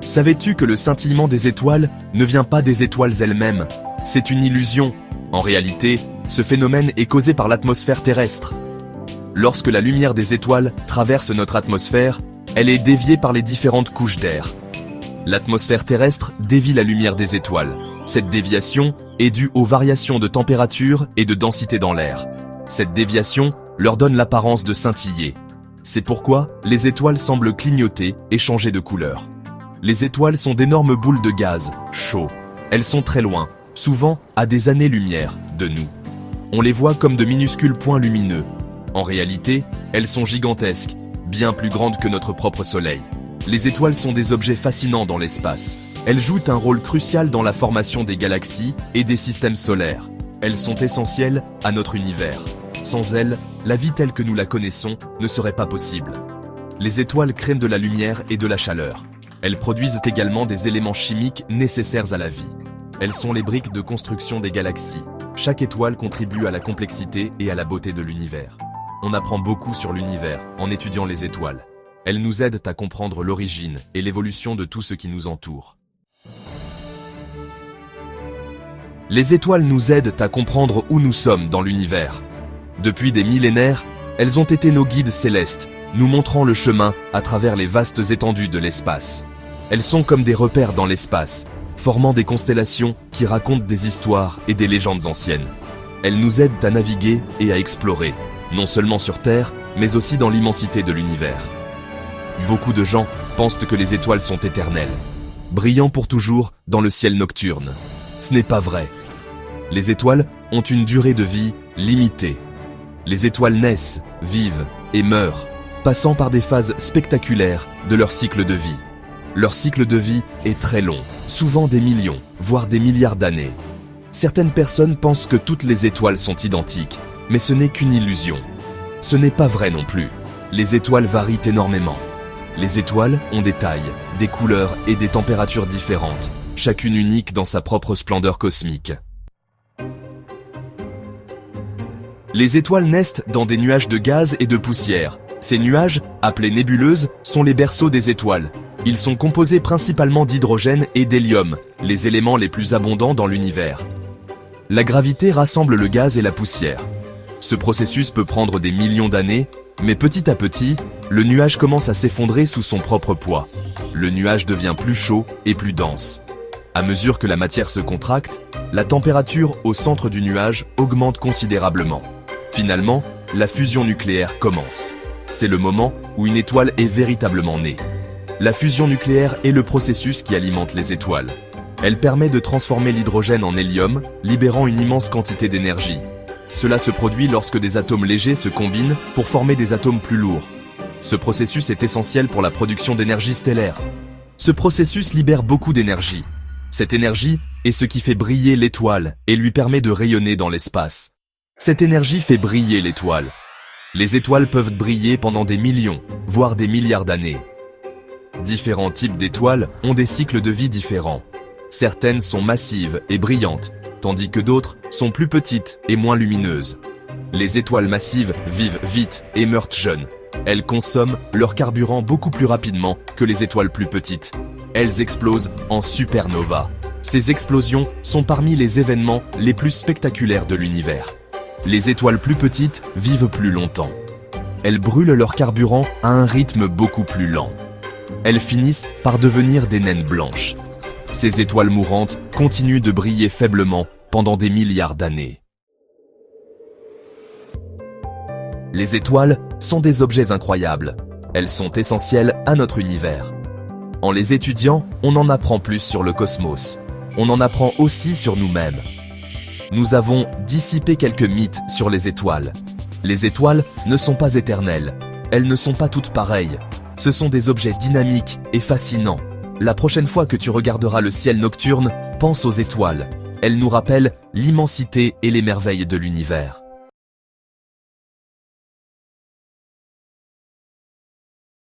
Savais-tu que le scintillement des étoiles ne vient pas des étoiles elles-mêmes? C'est une illusion. En réalité, ce phénomène est causé par l'atmosphère terrestre. Lorsque la lumière des étoiles traverse notre atmosphère, elle est déviée par les différentes couches d'air. L'atmosphère terrestre dévie la lumière des étoiles. Cette déviation est due aux variations de température et de densité dans l'air. Cette déviation leur donne l'apparence de scintiller. C'est pourquoi les étoiles semblent clignoter et changer de couleur. Les étoiles sont d'énormes boules de gaz, chauds. Elles sont très loin, souvent à des années-lumière de nous. On les voit comme de minuscules points lumineux. En réalité, elles sont gigantesques, bien plus grandes que notre propre Soleil. Les étoiles sont des objets fascinants dans l'espace. Elles jouent un rôle crucial dans la formation des galaxies et des systèmes solaires. Elles sont essentielles à notre univers. Sans elles, la vie telle que nous la connaissons ne serait pas possible. Les étoiles créent de la lumière et de la chaleur. Elles produisent également des éléments chimiques nécessaires à la vie. Elles sont les briques de construction des galaxies. Chaque étoile contribue à la complexité et à la beauté de l'univers. On apprend beaucoup sur l'univers en étudiant les étoiles. Elles nous aident à comprendre l'origine et l'évolution de tout ce qui nous entoure. Les étoiles nous aident à comprendre où nous sommes dans l'univers. Depuis des millénaires, elles ont été nos guides célestes, nous montrant le chemin à travers les vastes étendues de l'espace. Elles sont comme des repères dans l'espace, formant des constellations qui racontent des histoires et des légendes anciennes. Elles nous aident à naviguer et à explorer, non seulement sur Terre, mais aussi dans l'immensité de l'univers. Beaucoup de gens pensent que les étoiles sont éternelles, brillant pour toujours dans le ciel nocturne. Ce n'est pas vrai. Les étoiles ont une durée de vie limitée. Les étoiles naissent, vivent et meurent, passant par des phases spectaculaires de leur cycle de vie. Leur cycle de vie est très long, souvent des millions, voire des milliards d'années. Certaines personnes pensent que toutes les étoiles sont identiques, mais ce n'est qu'une illusion. Ce n'est pas vrai non plus. Les étoiles varient énormément. Les étoiles ont des tailles, des couleurs et des températures différentes, chacune unique dans sa propre splendeur cosmique. Les étoiles naissent dans des nuages de gaz et de poussière. Ces nuages, appelés nébuleuses, sont les berceaux des étoiles. Ils sont composés principalement d'hydrogène et d'hélium, les éléments les plus abondants dans l'univers. La gravité rassemble le gaz et la poussière. Ce processus peut prendre des millions d'années, mais petit à petit, le nuage commence à s'effondrer sous son propre poids. Le nuage devient plus chaud et plus dense. À mesure que la matière se contracte, la température au centre du nuage augmente considérablement. Finalement, la fusion nucléaire commence. C'est le moment où une étoile est véritablement née. La fusion nucléaire est le processus qui alimente les étoiles. Elle permet de transformer l'hydrogène en hélium, libérant une immense quantité d'énergie. Cela se produit lorsque des atomes légers se combinent pour former des atomes plus lourds. Ce processus est essentiel pour la production d'énergie stellaire. Ce processus libère beaucoup d'énergie. Cette énergie est ce qui fait briller l'étoile et lui permet de rayonner dans l'espace. Cette énergie fait briller l'étoile. Les étoiles peuvent briller pendant des millions, voire des milliards d'années. Différents types d'étoiles ont des cycles de vie différents. Certaines sont massives et brillantes, tandis que d'autres sont plus petites et moins lumineuses. Les étoiles massives vivent vite et meurent jeunes. Elles consomment leur carburant beaucoup plus rapidement que les étoiles plus petites. Elles explosent en supernova. Ces explosions sont parmi les événements les plus spectaculaires de l'univers. Les étoiles plus petites vivent plus longtemps. Elles brûlent leur carburant à un rythme beaucoup plus lent. Elles finissent par devenir des naines blanches. Ces étoiles mourantes continuent de briller faiblement pendant des milliards d'années. Les étoiles sont des objets incroyables. Elles sont essentielles à notre univers. En les étudiant, on en apprend plus sur le cosmos. On en apprend aussi sur nous-mêmes. Nous avons dissipé quelques mythes sur les étoiles. Les étoiles ne sont pas éternelles. Elles ne sont pas toutes pareilles. Ce sont des objets dynamiques et fascinants. La prochaine fois que tu regarderas le ciel nocturne, pense aux étoiles. Elles nous rappellent l'immensité et les merveilles de l'univers.